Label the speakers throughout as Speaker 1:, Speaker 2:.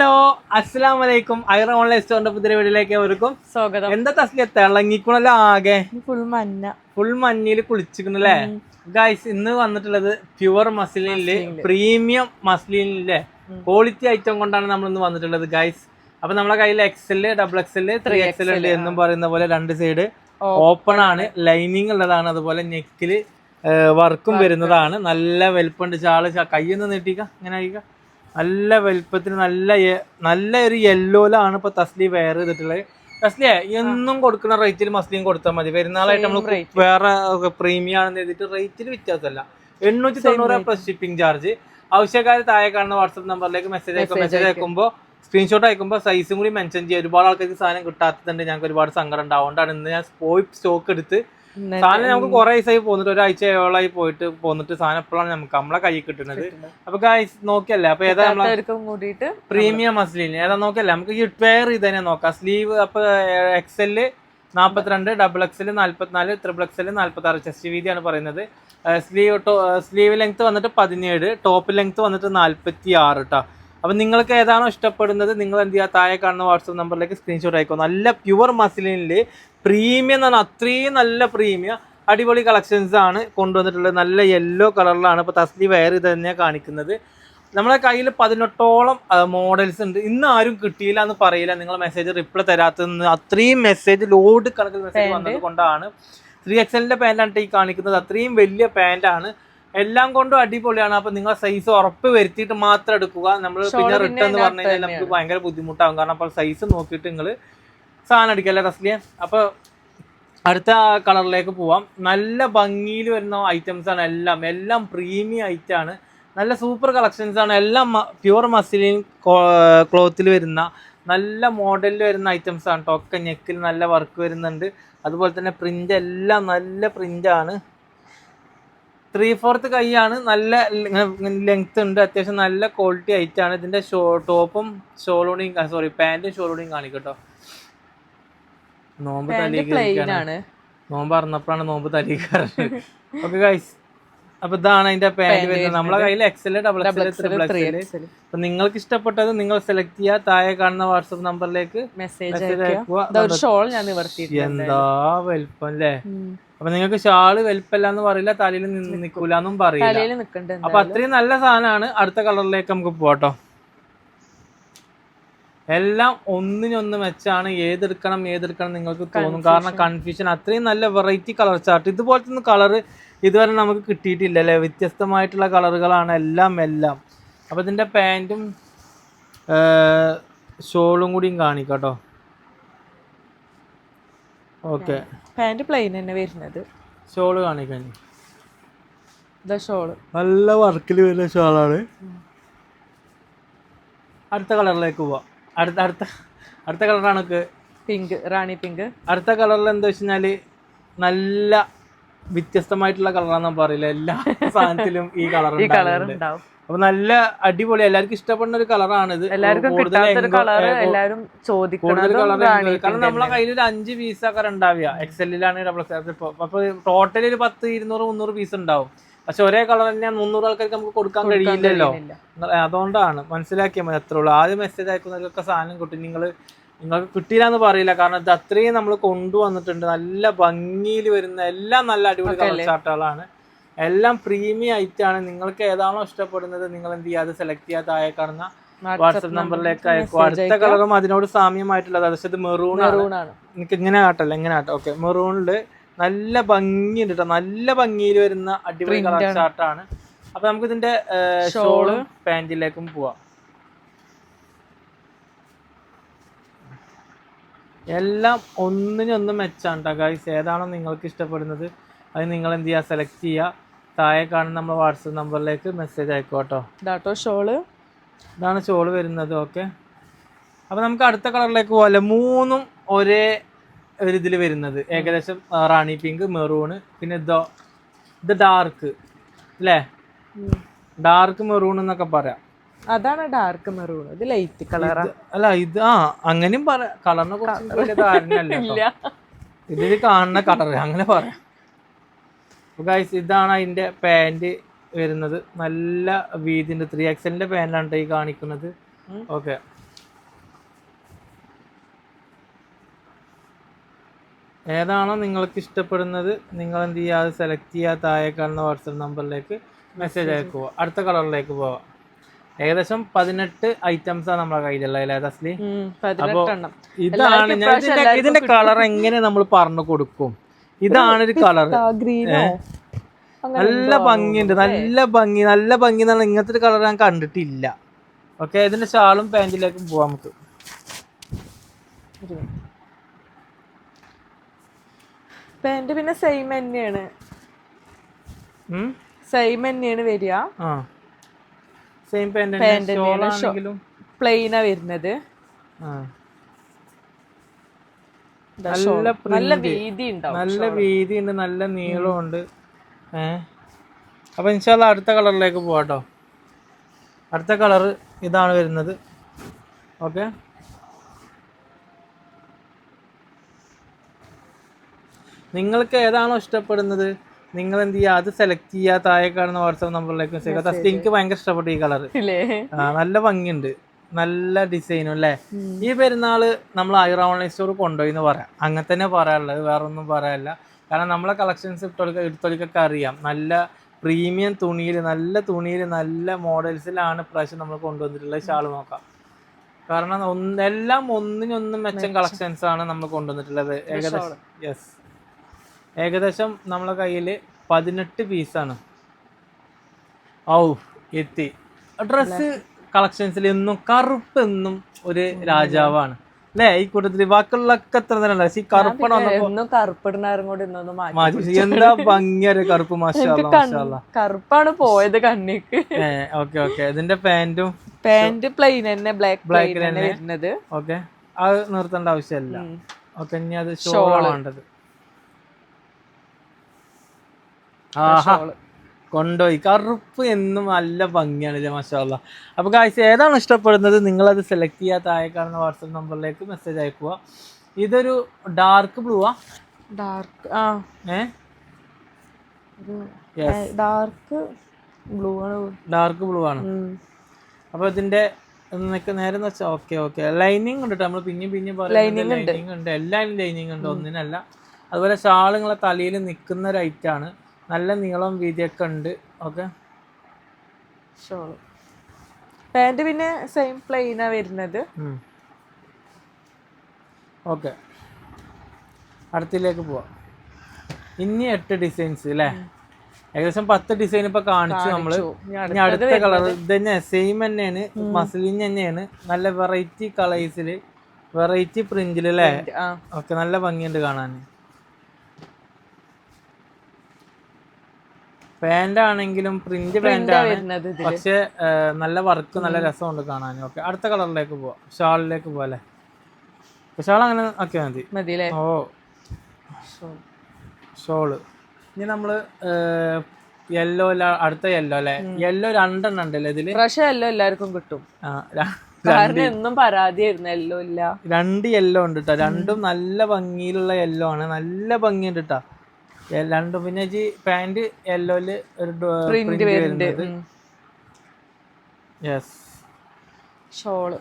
Speaker 1: Hello അസ്സലാം വലൈക്കും. Aira online സ്റ്റോറിന്റെ പുതിയ വീഡിയോയിലേക്ക് അവർക്കും സ്വാഗതം. എന്താ തസ്ലിയ തിളങ്ങിക്കണല്ലോ, ആകെ ഫുൾ മഞ്ഞിൽ കുളിച്ചിക്കണല്ലേ ഗൈസ്. ഇന്ന് വന്നിട്ടുള്ളത് പ്യുവർ മസ്ലിനില് പ്രീമിയം മസ്ലിനിലെ ക്വാളിറ്റി ഐറ്റം കൊണ്ടാണ് നമ്മൾ ഇന്ന് വന്നിട്ടുള്ളത് ഗൈസ്. അപ്പൊ നമ്മളെ കയ്യിൽ XL, XXL, 3XL ഉണ്ട് എന്നും പറയുന്ന പോലെ രണ്ട് സൈഡ് ഓപ്പൺ ആണ്, ലൈനിങ് ഉള്ളതാണ്, അതുപോലെ നെക്കില് വർക്കും വരുന്നതാണ്. നല്ല വലുപ്പമുണ്ട്. ഷാള് കയ്യൊന്ന് നീട്ടിക്ക, ഇങ്ങനെ ആയിക്ക. നല്ല വലുപ്പത്തിന് നല്ല ഒരു യെല്ലോയിലാണ് ഇപ്പൊ തസ്ലി വെയർ ചെയ്തിട്ടുള്ളത്. തസ്ലിയെ എന്നും കൊടുക്കുന്ന റേറ്റിൽ മസ്ലിം കൊടുത്താൽ മതി. പെരുന്നാളായിട്ട് നമ്മൾ വേറെ പ്രീമിയം ആണെന്ന് എഴുതിയിട്ട് റേറ്റിൽ വ്യത്യാസമല്ല. 890 പ്ലസ് ഷിപ്പിംഗ് ചാർജ്. ആവശ്യക്കാർ താഴെ കാണുന്ന വാട്സ്ആപ്പ് നമ്പറിലേക്ക് മെസ്സേജ് അയക്കുമ്പോൾ സ്ക്രീൻഷോട്ട് അയക്കുമ്പോൾ സൈസും കൂടി മെൻഷൻ ചെയ്യുക. ഒരുപാട് ആൾക്കാർക്ക് സാധനം കിട്ടാത്തതുണ്ട്, ഞങ്ങൾക്ക് ഒരുപാട് സങ്കടം ഉണ്ടാവും. അതുകൊണ്ടാണ് ഇന്ന് ഞാൻ പോയി സ്റ്റോക്ക് എടുത്ത് സാധനം നമുക്ക് കുറെ ദിവസമായി പോന്നിട്ട്, ഒരാഴ്ച ഏഴായി പോന്നിട്ട് സാധനം എപ്പോഴാണ് നമ്മളെ കയ്യിൽ കിട്ടുന്നത്. അപ്പൊ ഗൈസ് നോക്കിയല്ലേ, അപ്പൊ ഏതാ നമ്മളെ പ്രീമിയം മസ്ലിൻ ഏതാ നോക്കിയല്ലേ, നമുക്ക് ഈ വെയർ ചെയ്ത് തന്നെ നോക്കാം. സ്ലീവ് അപ്പൊ XL 42, XXL 44, XXL 46 ചെസ്റ്റ് വീതിയാണ് പറയുന്നത്. സ്ലീവ് ലെങ്ത് വന്നിട്ട് 17, ടോപ്പ് ലെങ്ത് വന്നിട്ട് 46 കേട്ടോ. അപ്പൊ നിങ്ങൾക്ക് ഏതാണോ ഇഷ്ടപ്പെടുന്നത് നിങ്ങൾ എന്ത് ചെയ്യുക, താഴെ കാണുന്ന വാട്സ്ആപ്പ് നമ്പറിലേക്ക് സ്ക്രീൻഷോട്ട് അയക്കും. നല്ല പ്യുവർ മസ്ലിനിൽ പ്രീമിയം എന്ന് പറഞ്ഞാൽ അത്രയും നല്ല പ്രീമിയം അടിപൊളി കളക്ഷൻസ് ആണ് കൊണ്ടുവന്നിട്ടുള്ളത്. നല്ല യെല്ലോ കളറിലാണ് ഇപ്പൊ തസ്ലി വെയർ ഇത് തന്നെയാണ് കാണിക്കുന്നത്. നമ്മളെ കയ്യിൽ 18ഓളം മോഡൽസ് ഉണ്ട്. ഇന്ന് ആരും കിട്ടിയില്ല എന്ന് പറയില്ല, നിങ്ങൾ മെസ്സേജ് റിപ്ലൈ തരാത്തതെന്ന്. അത്രയും മെസ്സേജ് ലോഡ് കണക്കിൽ മെസ്സേജ് വന്നത് കൊണ്ടാണ്. 3XL പാൻറ്റാണ് ഈ കാണിക്കുന്നത്. അത്രയും വലിയ പാൻറ്റാണ്, എല്ലാം കൊണ്ടും അടിപൊളിയാണ്. അപ്പൊ നിങ്ങൾ സൈസ് ഉറപ്പ് വരുത്തിയിട്ട് മാത്രം എടുക്കുക. നമ്മൾ പിന്നെ റിട്ടേൺ എന്ന് പറഞ്ഞു കഴിഞ്ഞാൽ നമുക്ക് ഭയങ്കര ബുദ്ധിമുട്ടാകും. കാരണം അപ്പോൾ സൈസ് നോക്കിയിട്ട് നിങ്ങൾ സാധനം അടിക്കല്ലേ തസ്ലിയ. അപ്പൊ അടുത്ത കളറിലേക്ക് പോവാം. നല്ല ഭംഗിയിൽ വരുന്ന ഐറ്റംസ് ആണ് എല്ലാം പ്രീമിയം ഐറ്റം ആണ്. നല്ല സൂപ്പർ കളക്ഷൻസ് ആണ്. എല്ലാം പ്യുവർ മസ്ലിൻ ക്ലോത്തിൽ വരുന്ന നല്ല മോഡലിൽ വരുന്ന ഐറ്റംസ് ആണ് കേട്ടോ. ഒക്കെ നെക്കിൽ നല്ല വർക്ക് വരുന്നുണ്ട്. അതുപോലെ തന്നെ പ്രിന്റ് എല്ലാം നല്ല പ്രിന്റാണ്. 3/4 കൈയാണ്, നല്ല ലെങ്ത് ഉണ്ട്, അത്യാവശ്യം നല്ല ക്വാളിറ്റി ഐറ്റാണ്. ഇതിന്റെ ടോപ്പും ഷോളൂണിയും പാന്റും ഷോളൂണിയും കാണിക്കട്ടോ. നോമ്പ് തലീക്കാണ്, നോമ്പ് അറിഞ്ഞപ്പോഴാണ് നോമ്പ് തലീക്കാറ്. ഓക്കെ ഗൈസ്, അപ്പൊ ഇതാണ് അതിന്റെ പാന്റ് വരുന്നത്. നമ്മളെ കയ്യിൽ XL, XXL, XXL. അപ്പൊ നിങ്ങൾക്ക് ഇഷ്ടപ്പെട്ടത് നിങ്ങൾ സെലക്ട് ചെയ്യുക. താഴെ കാണുന്ന വാട്സ്ആപ്പ് നമ്പറിലേക്ക് മെസ്സേജ് അയക്കുക. എന്താ വലുപ്പം അല്ലേ. അപ്പൊ നിങ്ങൾക്ക് ഷാള് വലുപ്പമില്ലാന്ന് പറയില്ല, തലയിൽ നിൽക്കൂലെന്നും പറയില്ല. അപ്പൊ അത്രയും നല്ല സാധനമാണ്. അടുത്ത കളറിലേക്ക് നമുക്ക് പോട്ടോ. എല്ലാം ഒന്നിനൊന്ന് മെച്ചാണ്. ഏതെടുക്കണം നിങ്ങൾക്ക് തോന്നും. കാരണം കൺഫ്യൂഷൻ, അത്രയും നല്ല വെറൈറ്റി കളർ ചാർട്ട്. ഇതുപോലത്തെ കളർ ഇതുവരെ നമുക്ക് കിട്ടിയിട്ടില്ല അല്ലേ. വ്യത്യസ്തമായിട്ടുള്ള കളറുകളാണ് എല്ലാം. അപ്പൊ ഇതിന്റെ പാൻറ്റും ഷോളും കൂടിയും കാണിക്കാട്ടോ. ഓക്കെ, പാന്റ് പ്ലെയിൻ തന്നെ വരുന്നത്. ഷോള് കാണിക്കാൻ ഷോള് നല്ല വർക്കിൽ വരുന്ന ഷോളാണ്. അടുത്ത കളറിലേക്ക് പോവാം. അടുത്ത കളറാണ് പിങ്ക്, റാണി പിങ്ക്. അടുത്ത കളറിൽ എന്താ വെച്ച് കഴിഞ്ഞാല് നല്ല വ്യത്യസ്തമായിട്ടുള്ള കളറാണെന്ന് പറയില്ല. എല്ലാ സാധനത്തിലും ഈ കളർ ഉണ്ടാവും. അപ്പൊ നല്ല അടിപൊളി, എല്ലാവർക്കും ഇഷ്ടപ്പെടുന്ന ഒരു കളറാണ് ഇത്. കൂടുതൽ കാരണം നമ്മളെ കയ്യിൽ ഒരു 5 പീസൊക്കെ ഉണ്ടാവുക. XL-ലാണ്, XXL. അപ്പൊ ടോട്ടൽ ഒരു 10, 200, 300 പീസ് ഉണ്ടാവും. പക്ഷെ ഒരേ കളർ തന്നെ 300 ആൾക്കാർക്ക് നമുക്ക് കൊടുക്കാൻ കഴിയില്ലല്ലോ. അതുകൊണ്ടാണ്, മനസ്സിലാക്കിയാൽ മതി. അത്രേ ഉള്ളൂ. ആദ്യം മെസ്സേജ് അയക്കുന്നവർക്കൊക്കെ സാധനം കിട്ടും. നിങ്ങൾക്ക് കിട്ടിയില്ല എന്ന് പറയില്ല. കാരണം ഇത് അത്രയും നമ്മൾ കൊണ്ടുവന്നിട്ടുണ്ട്. നല്ല ഭംഗിയിൽ വരുന്ന എല്ലാം നല്ല അടിപൊളി കളർ ചാർട്ടുകളാണ്. എല്ലാം പ്രീമിയം ഐറ്റാണ്. നിങ്ങൾക്ക് ഏതാണോ ഇഷ്ടപ്പെടുന്നത് നിങ്ങൾ എന്ത് ചെയ്യാതെ സെലക്ട് ചെയ്യാതെ താഴെ കാണുന്ന വാട്സ്ആപ്പ് നമ്പറിലേക്ക് അയക്കും. അടുത്ത കളറും അതിനോട് സാമ്യമായിട്ടുള്ളത്, പക്ഷെ ഇത് മെറൂൺ ആണ്. എനിക്ക് ഇങ്ങനെ ആട്ടല്ല, ഇങ്ങനെ ആട്ടോ. ഓക്കെ, മെറൂണില് നല്ല ഭംഗിയുണ്ട് കേട്ടോ. നല്ല ഭംഗിയിൽ വരുന്ന അടിപൊളി കളർ ചാർട്ടാണ്. അപ്പൊ നമുക്ക് ഇതിന്റെ ഷോളും പാന്റിലേക്കും പോവാം. എല്ലാം ഒന്നിനൊന്നും മെച്ചാണ് കേട്ടോ ഗൈസ്. ഏതാണോ നിങ്ങൾക്ക് ഇഷ്ടപ്പെടുന്നത് അത് നിങ്ങൾ എന്ത് ചെയ്യുക, സെലക്ട് ചെയ്യുക. താഴെ കാണുന്ന നമ്മുടെ വാട്സപ്പ് നമ്പറിലേക്ക് മെസ്സേജ് അയക്കുക കേട്ടോ. ഇതാണ് ഷോള് വരുന്നത്. ഓക്കെ, അപ്പൊ നമുക്ക് അടുത്ത കളറിലേക്ക് പോകാമല്ലോ. മൂന്നും ഒരേ ഒരു ഇതിൽ വരുന്നത് ഏകദേശം റാണി പിങ്ക്, മെറൂണ്, പിന്നെ ഇത് ഡാർക്ക് അല്ലേ, ഡാർക്ക് മെറൂൺ എന്നൊക്കെ പറയാം.
Speaker 2: അതാണ് ഡാർക്ക് മെറൂൺ, ഇത് ലൈറ്റ് കളർ
Speaker 1: അല്ല. ഇത് അങ്ങനെയും പറയാം. കളറിനെ കുറിച്ച് വലിയ ധാരണയല്ല, ഇതിൽ കാണുന്ന കളർ അങ്ങനെ പറയാം. ഗൈസ്, ഇതാണ് അതിന്റെ പാന്റ് വരുന്നത്. നല്ല വീതിന്റെ 3XL പാന്റാണ് ഈ കാണിക്കുന്നത്. ഓക്കെ, ഏതാണോ നിങ്ങൾക്ക് ഇഷ്ടപ്പെടുന്നത് നിങ്ങൾ എന്ത് ചെയ്യുക, അത് സെലക്ട് ചെയ്യുക, താഴെ കാണുന്ന വാട്സപ്പ് നമ്പറിലേക്ക് മെസ്സേജ് അയക്കുക. അടുത്ത കളറിലേക്ക് പോവാം. ഏകദേശം 18 items ആണ് നമ്മളെ കയ്യിലുള്ള തസ്ലി. അപ്പൊ ഇതാണ് ഇതിന്റെ കളർ എങ്ങനെ നമ്മൾ പറഞ്ഞു കൊടുക്കും. ഇതാണ് ഒരു കളർ, നല്ല ഭംഗിയുണ്ട്, നല്ല ഭംഗി എന്ന് പറഞ്ഞാൽ ഇങ്ങനത്തെ ഒരു കളർ ഞാൻ കണ്ടിട്ടില്ല. ഓക്കെ, ഇതിന്റെ ഷാളും പാന്റിലേക്കും പോവാം നമുക്ക്.
Speaker 2: പാന്റ് പിന്നെ സെയിം തന്നെയാണ് വരിക.
Speaker 1: സെയിം പാന്റ് ആണെങ്കിലും
Speaker 2: പ്ലെയിനാ വരുന്നത്. നല്ല വീതി ഉണ്ടാവും,
Speaker 1: നല്ല വീതി ഉണ്ട്, നല്ല നീളമുണ്ട്. അപ്പൊ ഇൻഷാല്ലാ അടുത്ത കളറിലേക്ക് പോവാട്ടോ. അടുത്ത കളർ ഇതാണ് വരുന്നത്. ഓക്കെ, നിങ്ങൾക്ക് ഏതാണോ ഇഷ്ടപ്പെടുന്നത് നിങ്ങൾ എന്ത് ചെയ്യുക, അത് സെലക്ട് ചെയ്യുക, താഴെ കാണുന്ന വാട്സാപ്പ് നമ്പറിലേക്ക് മെസ്സേജ് ചെയ്യുക. എനിക്ക് ഭയങ്കര ഇഷ്ടപ്പെട്ടു ഈ കളർ, നല്ല ഭംഗിയുണ്ട്, നല്ല ഡിസൈനും അല്ലേ. ഈ പെരുന്നാള് നമ്മൾ ഐറ ഓൺലൈൻ സ്റ്റോർ കൊണ്ടുപോയി എന്ന് പറയാം, അങ്ങനെ തന്നെ പറയാനുള്ളത്, വേറെ ഒന്നും പറയാനില്ല. കാരണം നമ്മളെ കളക്ഷൻസ് എടുത്തൊലിക്കൊക്കെ അറിയാം, നല്ല പ്രീമിയം തുണിയിൽ, നല്ല മോഡൽസിലാണ് പ്രാവശ്യം നമ്മൾ കൊണ്ടുവന്നിട്ടുള്ളത്. ഷാള് നോക്കാം, കാരണം എല്ലാം ഒന്നിനൊന്നും മെച്ചം കളക്ഷൻസ് ആണ് നമ്മൾ കൊണ്ടുവന്നിട്ടുള്ളത്. ഏകദേശം നമ്മളെ കയ്യിൽ 18 പീസാണ്. എത്തി. ഡ്രസ്സ് കളക്ഷൻസിൽ എന്നും കറുപ്പ് എന്നും ഒരു രാജാവാണ് അല്ലേ ഈ കൂട്ടത്തില്. ബാക്കിയുള്ളൊക്കെ എത്ര തന്നെ ഈ കറുപ്പാണ് എന്താ ഭംഗിയൊരു കറുപ്പ്. മാഷാഅല്ലാഹ്
Speaker 2: കറുപ്പാണ് പോയത് കണ്ണിക്ക്.
Speaker 1: ഓക്കെ ഇതിന്റെ പാന്റ്
Speaker 2: പ്ലെയിൻ തന്നെ, ബ്ലാക്ക് വരുന്നത്.
Speaker 1: ഓക്കെ, അത് നിർത്തേണ്ട ആവശ്യമില്ല. ഓക്കെ, ഇനി അത് ഷോളാണ് വേണ്ടത്. കൊണ്ടുപോയി. കറുപ്പ് എന്നും നല്ല ഭംഗിയാണ് മാഷാഅല്ലാഹ്. അപ്പൊ ഗായ്സ്, ഏതാണ് ഇഷ്ടപ്പെടുന്നത് നിങ്ങളത് സെലക്ട് ചെയ്യാത്ത താഴെ കാണുന്ന വാട്സപ്പ് നമ്പറിലേക്ക് മെസ്സേജ് അയക്കുക. ഇതൊരു ഡാർക്ക് ബ്ലൂ ഡാർക്ക് ബ്ലൂ ആണ്. അപ്പൊ ഇതിന്റെ നേരെ വെച്ചാൽ ഓക്കെ ലൈനിങ് ഉണ്ട്. നമ്മൾ പിന്നെയും ലൈനിങ് ഉണ്ട്, എല്ലാവരും ലൈനിങ് ഉണ്ട്, ഒന്നിനല്ല. അതുപോലെ ഷാളുകളെ തലയിൽ നിൽക്കുന്ന ഒരു ഐറ്റാണ്, നല്ല നീളം വീതിയൊക്കെ ഉണ്ട്. ഓക്കെ,
Speaker 2: ഷോള് പാന്റ് പിന്നെ സെയിം പ്ലെയിനാ വരുന്നത്.
Speaker 1: ഓക്കെ, അടുത്തിലേക്ക് പോവാം. ഇനി 8 ഡിസൈൻസ് അല്ലേ, ഏകദേശം 10 ഡിസൈൻ ഇപ്പൊ കാണിച്ചു നമ്മള്. ഇനി അടുത്ത കളർ ഇത് തന്നെ, സെയിം തന്നെയാണ്, മസ്ലിൻ തന്നെയാണ്, നല്ല വെറൈറ്റി കളേഴ്സില്, വെറൈറ്റി പ്രിന്റില് അല്ലേ. ഓക്കെ, നല്ല ഭംഗിയുണ്ട് കാണാൻ. പാന്റ് ആണെങ്കിലും പ്രിന്റ് പാന്റ് ആണ്, പക്ഷെ നല്ല വർക്ക്, നല്ല രസമുണ്ട് കാണാൻ. ഓക്കെ, അടുത്ത കളറിലേക്ക് പോവാം, ഷാളിലേക്ക് പോവാല്ലേ. ഷാൾ അങ്ങനെ ആക്കിയാൽ മതി. ഷോള് ഇനി നമ്മള് യെല്ലോ, അടുത്ത യെല്ലോ അല്ലെ. യെല്ലോ 2 എണ്ണം ഉണ്ടല്ലേ ഇതില്.
Speaker 2: യെല്ലോ എല്ലാവർക്കും കിട്ടും, എന്നും പരാതിയായിരുന്നു യെല്ലോ ഇല്ല.
Speaker 1: 2 യെല്ലോ ഉണ്ട് കേട്ടോ, രണ്ടും നല്ല ഭംഗിയിലുള്ള യെല്ലോ ആണ്, നല്ല ഭംഗിയുണ്ട് കേട്ടോ രണ്ടും. പിന്നെ പാന്റ് യെല്ലോയില് ഒരു പ്രിന്റ് വരുന്നത്. യെസ്,
Speaker 2: ഷോള്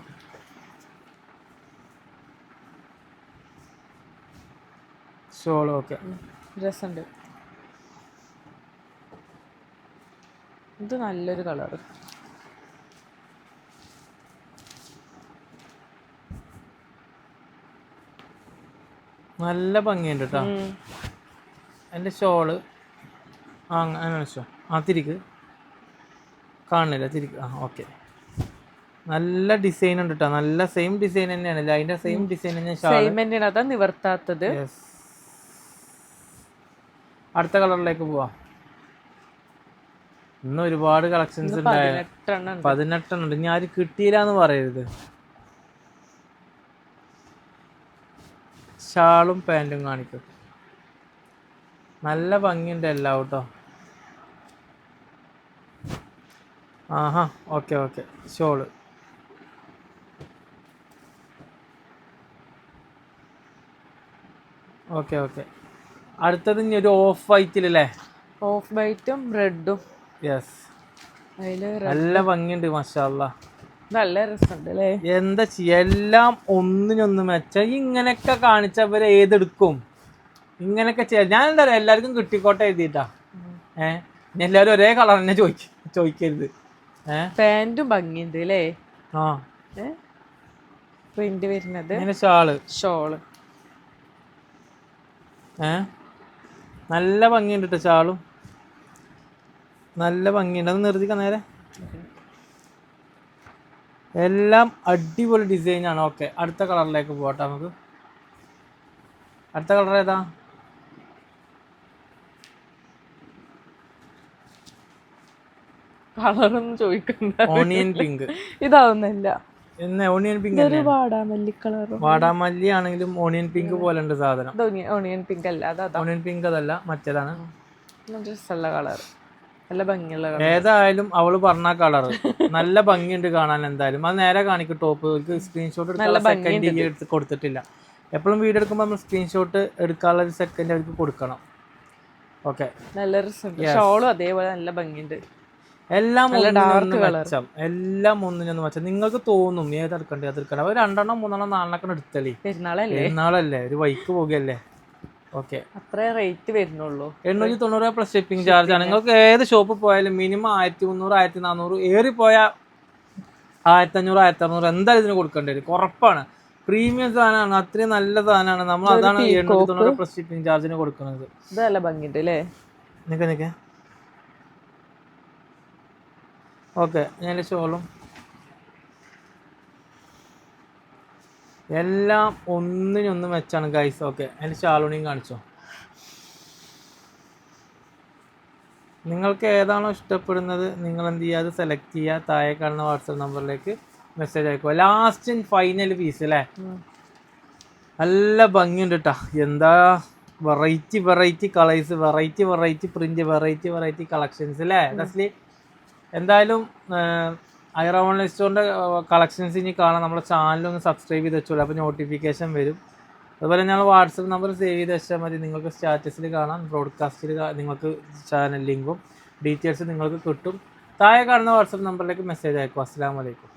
Speaker 1: ഓക്കെ,
Speaker 2: രസമുണ്ട്. ഇത് നല്ലൊരു കളർ.
Speaker 1: നല്ല ഭംഗിയുണ്ട് കേട്ടോ. എൻ്റെ ഷോള് അങ്ങനെ വെച്ചോ. തിരിക്ക് കാണുന്നില്ല, തിരിക്ക്. ഓക്കെ, നല്ല ഡിസൈൻ ഉണ്ട് കേട്ടോ, നല്ല സെയിം ഡിസൈൻ തന്നെയാണ്, അതിന്റെ സെയിം ഡിസൈൻ തന്നെയാണ്,
Speaker 2: അതാ നിവർത്താത്തത്.
Speaker 1: അടുത്ത കളറിലേക്ക് പോവാം. ഇന്ന് ഒരുപാട് കളക്ഷൻസ് ഉണ്ടായി, 18 ഉണ്ട്. ഇനി ആരും കിട്ടിയില്ല എന്ന് പറയരുത്. ഷാളും പാൻറ്റും കാണിക്കും, നല്ല ഭംഗിയുണ്ട് എല്ലാം കേട്ടോ. Okay shawl. ഓക്കെ അടുത്തത് ഇനി ഒരു ഓഫ് വൈറ്റിലല്ലേ,
Speaker 2: ഓഫ് വൈറ്റും റെഡും.
Speaker 1: യെസ്, നല്ല ഭംഗിയുണ്ട് മാഷാഅല്ലാഹ്,
Speaker 2: നല്ല രസമുണ്ട് അല്ലേ.
Speaker 1: എന്താ ചെയ്യാ, എല്ലാം ഒന്നിനൊന്ന് മെച്ച. ഇങ്ങനെയൊക്കെ കാണിച്ചവരെ ഏതെടുക്കും. ഇങ്ങനെയൊക്കെ ചെയ്യാം. ഞാൻ എന്താ പറയാ എല്ലാവർക്കും കിട്ടിക്കോട്ടെ എഴുതിയിട്ടാ. എല്ലാവരും ഒരേ കളർ തന്നെ ചോദിക്കരുത്.
Speaker 2: പാന്റും ഭംഗിയുണ്ട് അല്ലേ?
Speaker 1: ആ
Speaker 2: പ്രിന്റ് വരുന്നത്
Speaker 1: ഷോള് നല്ല ഭംഗിയുണ്ട് കേട്ടോ. ഷാളും നല്ല ഭംഗിയുണ്ട്. അത് നിർത്തിക്ക നേരെ. എല്ലാം അടിപൊളി ഡിസൈനാണ്. ഓക്കെ, അടുത്ത കളറിലേക്ക് പോട്ടെ നമുക്ക്. അടുത്ത കളർ ഏതാ?
Speaker 2: കളറൊന്നും ചോദിക്കണ്ട.
Speaker 1: Onion pink.
Speaker 2: ഇതാവുന്നില്ല.
Speaker 1: ഓണിയൻ പിങ്ക്
Speaker 2: വാടാമല്ലി കളർ.
Speaker 1: വാടാമല്ലി ആണെങ്കിലും ഓണിയൻ പിങ്ക് പോലെ ഉണ്ട് സാധനം.
Speaker 2: ഓണിയൻ പിങ്ക് അല്ല,
Speaker 1: ഓണിയൻ പിങ്ക് അതല്ല, മറ്റേതാണ്.
Speaker 2: രസമുള്ള കളർ, നല്ല ഭംഗിയുള്ള കളർ.
Speaker 1: ഏതായാലും അവള് പറഞ്ഞ കളർ നല്ല ഭംഗിയുണ്ട് കാണാൻ. എന്തായാലും അത് നേരെ കാണിക്കും. ടോപ്പ് സ്ക്രീൻഷോട്ട് എടുക്കാനുള്ള സെക്കൻഡ് എടുത്ത് കൊടുത്തിട്ടില്ല. എപ്പോഴും വീഡിയോ എടുക്കുമ്പോൾ നമ്മൾ സ്ക്രീൻഷോട്ട് എടുക്കാനുള്ള ഒരു സെക്കൻഡ് അവർക്ക് കൊടുക്കണം. ഓക്കെ,
Speaker 2: നല്ല രസമുണ്ട്. ഷോളും അതേപോലെ നല്ല ഭംഗിയുണ്ട്.
Speaker 1: എല്ലാം എല്ലാം ഒന്നിനൊന്നും വെച്ചാൽ നിങ്ങൾക്ക് തോന്നും ഏതെടുക്കണ്ടേ അതെടുക്കണ്ട. ഒരു 2 3 4 എടുത്തല്ലേ. പെരുന്നാളല്ലേ, ഒരു വൈക്ക് പോകുകയല്ലേ. ഓക്കെ,
Speaker 2: അത്രേ റേറ്റ് വരുന്നുള്ളൂ.
Speaker 1: 890 പ്ലസ് ഷിപ്പിംഗ് ചാർജ് ആണ്. നിങ്ങൾക്ക് ഏത് ഷോപ്പിൽ പോയാലും മിനിമം 1300 1400, ഏറിപ്പോയാൽ 1500 1600 എന്തായാലും ഇതിന് കൊടുക്കേണ്ടി വരും. ഉറപ്പാണ്. പ്രീമിയം സാധനമാണ്, അത്രയും നല്ല സാധനമാണ്. നമ്മൾ അതാണ് 890 പ്ലസ് ഷിപ്പിംഗ് ചാർജിന് കൊടുക്കുന്നത്.
Speaker 2: ഇത് നല്ല ഭംഗിയുണ്ട് അല്ലേ?
Speaker 1: നിൽക്കെ ഓക്കെ. ഞാൻ ഷോളും എല്ലാം ഒന്നിനൊന്നും വെച്ചാണ് ഗൈസ്. ഓക്കെ, അതിൻ്റെ ഷാളൂണിയും കാണിച്ചോ. നിങ്ങൾക്ക് ഏതാണോ ഇഷ്ടപ്പെടുന്നത് നിങ്ങൾ എന്ത് ചെയ്യുക, അത് സെലക്ട് ചെയ്യുക. താഴെ കാണുന്ന വാട്സപ്പ് നമ്പറിലേക്ക് മെസ്സേജ് അയക്കുക. ലാസ്റ്റ് ആൻഡ് ഫൈനൽ പീസ് അല്ലേ. നല്ല ഭംഗിയുണ്ട് കേട്ടോ. എന്താ variety colours, variety print, variety collections അല്ലേ നസ്ലി. എന്തായാലും ഐറ ഓൺലൈൻ സ്റ്റോറിൻ്റെ കളക്ഷൻസ് ഇനി കാണാം. നമ്മുടെ ചാനലൊന്ന് സബ്സ്ക്രൈബ് ചെയ്ത് വെച്ചോളൂ, അപ്പോൾ നോട്ടിഫിക്കേഷൻ വരും. അതുപോലെ ഞങ്ങൾ വാട്സപ്പ് നമ്പർ സേവ് ചെയ്ത് വെച്ചാൽ മതി. നിങ്ങൾക്ക് സ്റ്റാറ്റസിൽ കാണാം, ബ്രോഡ്കാസ്റ്റിൽ നിങ്ങൾക്ക് ചാനൽ ലിങ്കും ഡീറ്റെയിൽസ് നിങ്ങൾക്ക് കിട്ടും. താഴെ കാണുന്ന വാട്സപ്പ് നമ്പറിലേക്ക് മെസ്സേജ് അയക്കും. അസ്സലാമു അലൈക്കും.